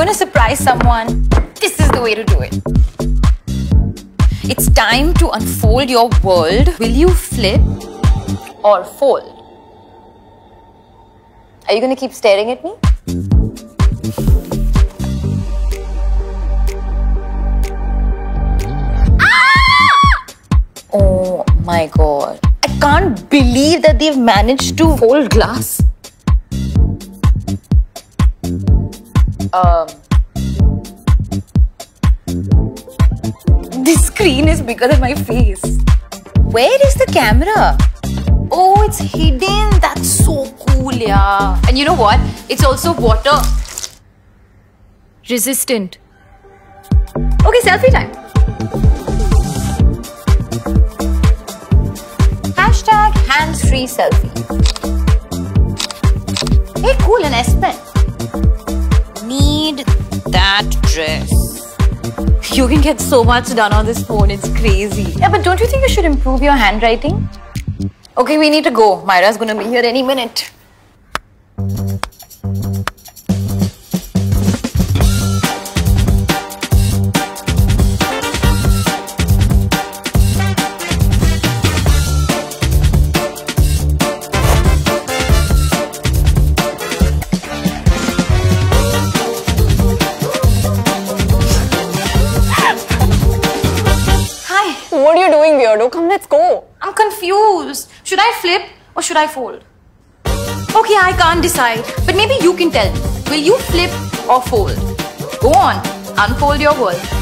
going to surprise someone, this is the way to do it. It's time to unfold your world. Will you flip or fold? Are you going to keep staring at me? Oh my god. I can't believe that they've managed to fold glass. This screen is bigger than my face. Where is the camera? Oh, it's hidden. That's so cool, yeah. And you know what? It's also water resistant. Okay, selfie time. Hashtag hands-free selfie. Hey, cool, an S Pen. Need that dress. You can get so much done on this phone, it's crazy. Yeah, but don't you think you should improve your handwriting? Okay, we need to go. Myra's gonna be here any minute. What are you doing, weirdo? Come, let's go. I'm confused. Should I flip or should I fold? Okay, I can't decide. But maybe you can tell me. Will you flip or fold? Go on, unfold your world.